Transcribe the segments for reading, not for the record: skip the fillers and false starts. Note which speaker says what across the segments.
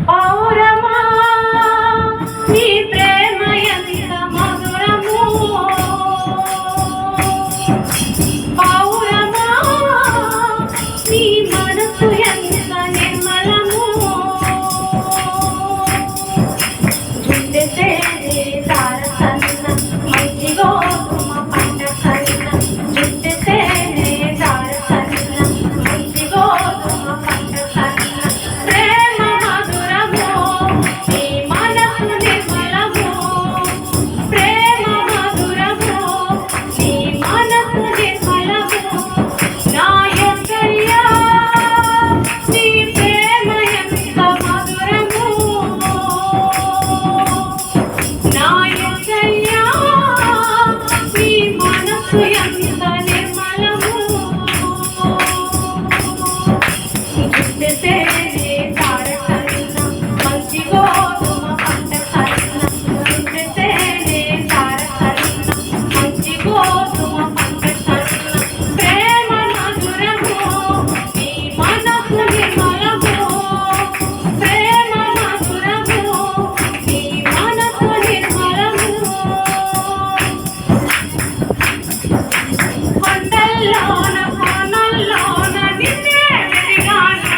Speaker 1: పౌరమా నీ ప్రేమ ఎంత మధురము, పౌరమా నీ మనసు ఎంత నిర్మలము. జుట్టెతే తారసన్న మంచి గోధుమ పంట కన్న, జుట్టెతే తారసన్న మంచి గోధుమ పంట కన్న. ప్రేమ మధురము నీ మనసు నిర్మలము, ప్రేమ మధురము నీ మనసు నిర్మలము. నా యేసయ్యా నీ ప్రేమ ఎంత మధురము, నా యేసయ్యా నీ మనసు ఎంత నిర్మలము. జుట్టెతే తారసన్న మంచి గోధుమ పంట కన్న, జుట్టెతే తారసన్న మంచి గోధుమ పంట కన్న. ప్రేమ మధురము నీ మనసు నిర్మలము, ప్రేమ మధురము నీ మనసు నిర్మలము. కొండల్లోన కోనల్లోన నిన్నే వెతికాను,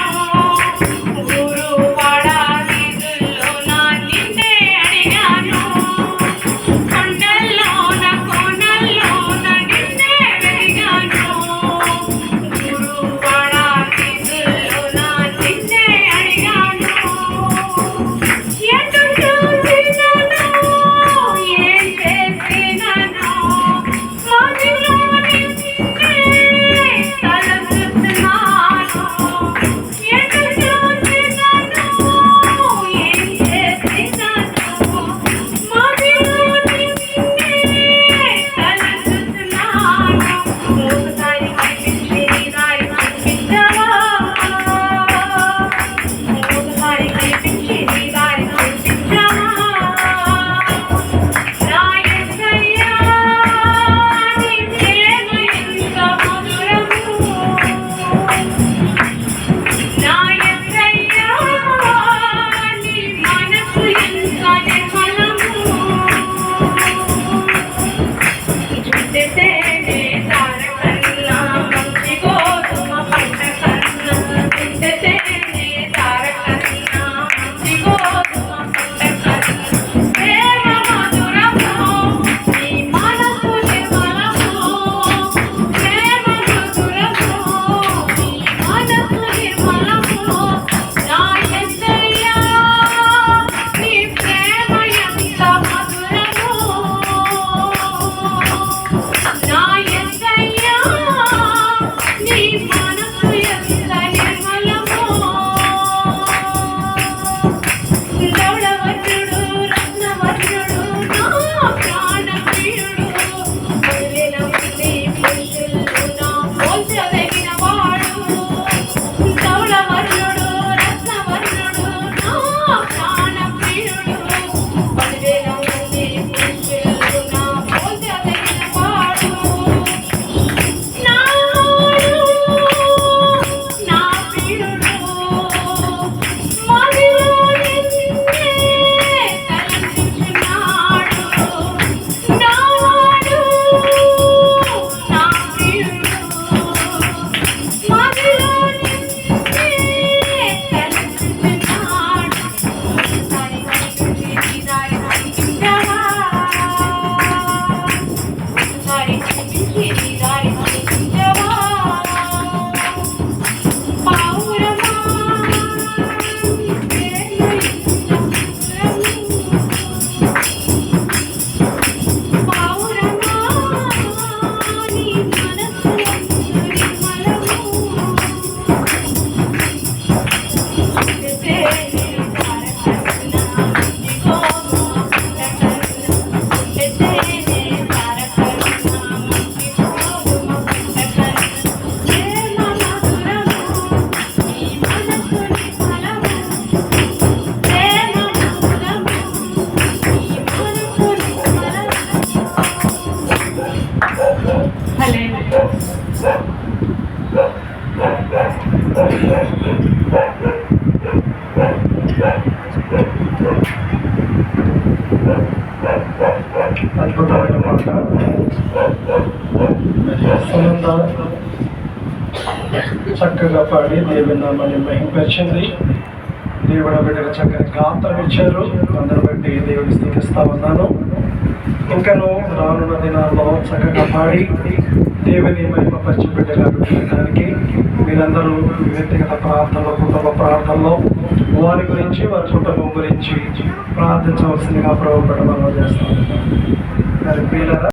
Speaker 2: చక్కగా పాడి దేవుని నామాన్ని మహింపరిచింది. దేవుడు బిడ్డలు చక్కగా గాత్రం ఇచ్చారు. అందరూ బట్టి దేవుని స్థుతిస్తా ఉన్నాను. ఇంకను రానున్న దినాల్లో చక్కగా పాడి దేవుని మహిమపరిచి బిడ్డగా పెట్టడానికి మీరందరూ వ్యక్తిగత ప్రార్థనలో, కుటుంబ ప్రార్థనలో వారి గురించి, వారి కుటుంబం గురించి ప్రార్థించవలసిందిగా ప్రభుత్వం మనం చేస్తాం. మరి ప్రియులారా,